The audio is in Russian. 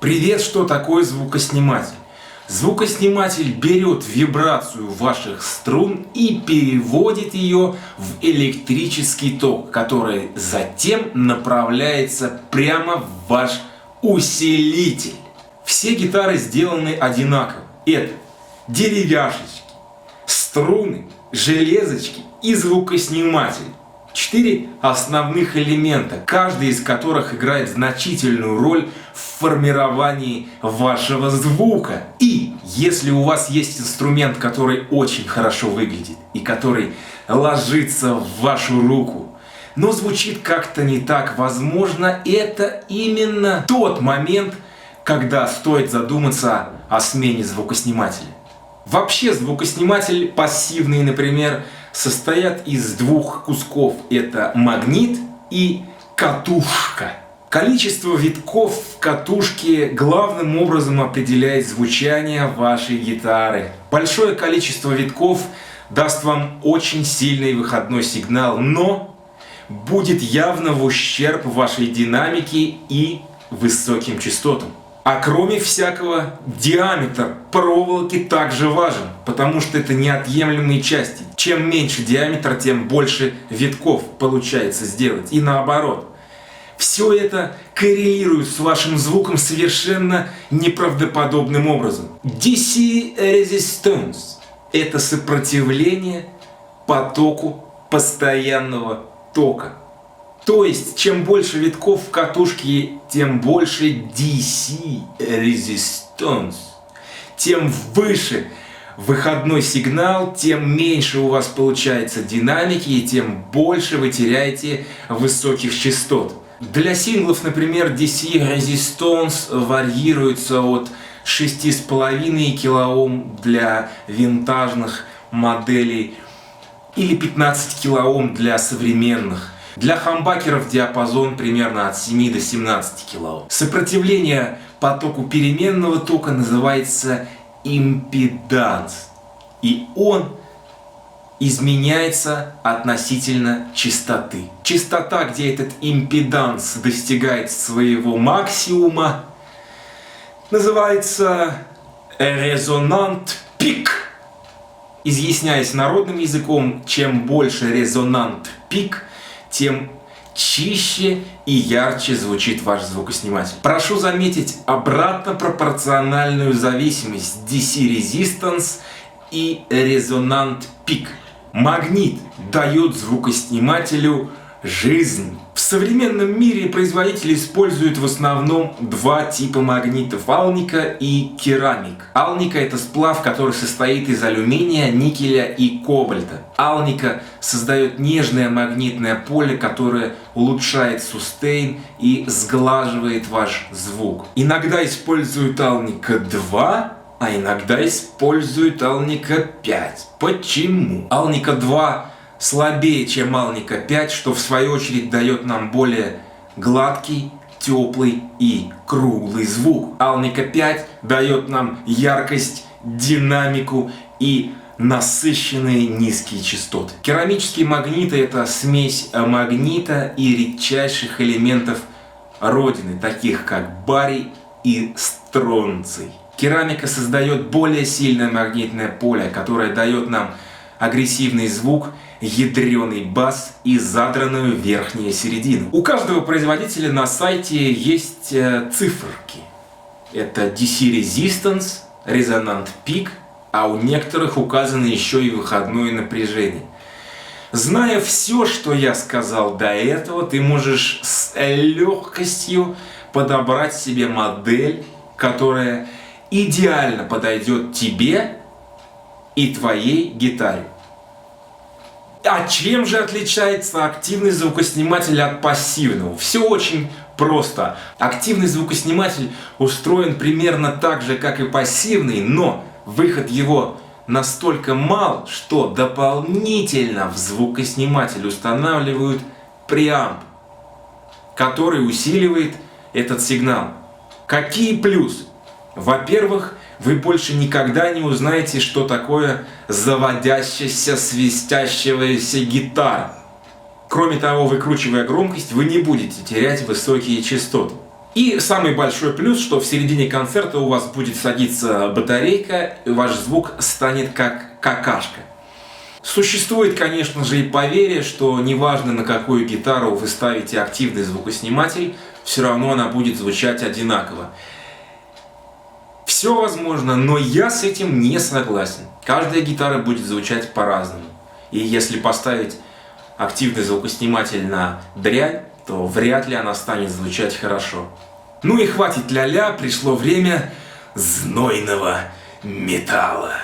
Привет, что такое звукосниматель? Звукосниматель берет вибрацию ваших струн и переводит ее в электрический ток, который затем направляется прямо в ваш усилитель. Все гитары сделаны одинаково. Это деревяшечки, струны, железочки и звукосниматель. 4 основных элемента, каждый из которых играет значительную роль в формировании вашего звука. И если у вас есть инструмент, который очень хорошо выглядит и который ложится в вашу руку, но звучит как-то не так, возможно, это именно тот момент, когда стоит задуматься о смене звукоснимателя. Вообще звукосниматель пассивный, например, состоят из 2 кусков. Это магнит и катушка. Количество витков в катушке главным образом определяет звучание вашей гитары. Большое количество витков даст вам очень сильный выходной сигнал, но будет явно в ущерб вашей динамике и высоким частотам. А кроме всякого, диаметр проволоки также важен, потому что это неотъемлемые части. Чем меньше диаметр, тем больше витков получается сделать. И наоборот. Все это коррелирует с вашим звуком совершенно неправдоподобным образом. DC Resistance – это сопротивление потоку постоянного тока. То есть, чем больше витков в катушке, тем больше DC Resistance. Тем выше выходной сигнал, тем меньше у вас получается динамики, и тем больше вы теряете высоких частот. Для синглов, например, DC Resistance варьируется от 6,5 кОм для винтажных моделей или 15 кОм для современных. Для хамбакеров диапазон примерно от 7 до 17 кОм. Сопротивление потоку переменного тока называется импеданс. И он изменяется относительно частоты. Частота, где этот импеданс достигает своего максимума, называется резонант пик. Изъясняясь народным языком, чем больше резонант пик, тем чище и ярче звучит ваш звукосниматель. Прошу заметить обратно пропорциональную зависимость DC Resistance и резонант пик. Магнит дает звукоснимателю жизнь. В современном мире производители используют в основном 2 типа магнитов – алника и керамик. Алника – это сплав, который состоит из алюминия, никеля и кобальта. Алника создает нежное магнитное поле, которое улучшает сустейн и сглаживает ваш звук. Иногда используют алника 2, а иногда используют алника 5. Почему? Алника 2 слабее, чем алника 5, что в свою очередь дает нам более гладкий, теплый и круглый звук. Алника 5 дает нам яркость, динамику и насыщенные низкие частоты. Керамические магниты – это смесь магнита и редчайших элементов родины, таких как барий и стронций. Керамика создает более сильное магнитное поле, которое дает нам агрессивный звук, ядреный бас и задранную верхнюю середину. У каждого производителя на сайте есть циферки. Это DC Resistance, резонант пик, а у некоторых указано еще и выходное напряжение. Зная все, что я сказал до этого, ты можешь с легкостью подобрать себе модель, которая идеально подойдет тебе и твоей гитаре. А чем же отличается активный звукосниматель от пассивного? Все очень просто. Активный звукосниматель устроен примерно так же, как и пассивный, но выход его настолько мал, что дополнительно в звукосниматель устанавливают преамп, который усиливает этот сигнал. Какие плюсы? Во-первых, вы больше никогда не узнаете, что такое заводящаяся, свистящаяся гитара. Кроме того, выкручивая громкость, вы не будете терять высокие частоты. И самый большой плюс, что в середине концерта у вас будет садиться батарейка, и ваш звук станет как какашка. Существует, конечно же, и поверье, что неважно, на какую гитару вы ставите активный звукосниматель, все равно она будет звучать одинаково. Все возможно, но я с этим не согласен. Каждая гитара будет звучать по-разному. И если поставить активный звукосниматель на дрянь, то вряд ли она станет звучать хорошо. Ну и хватит ля-ля, пришло время знойного металла.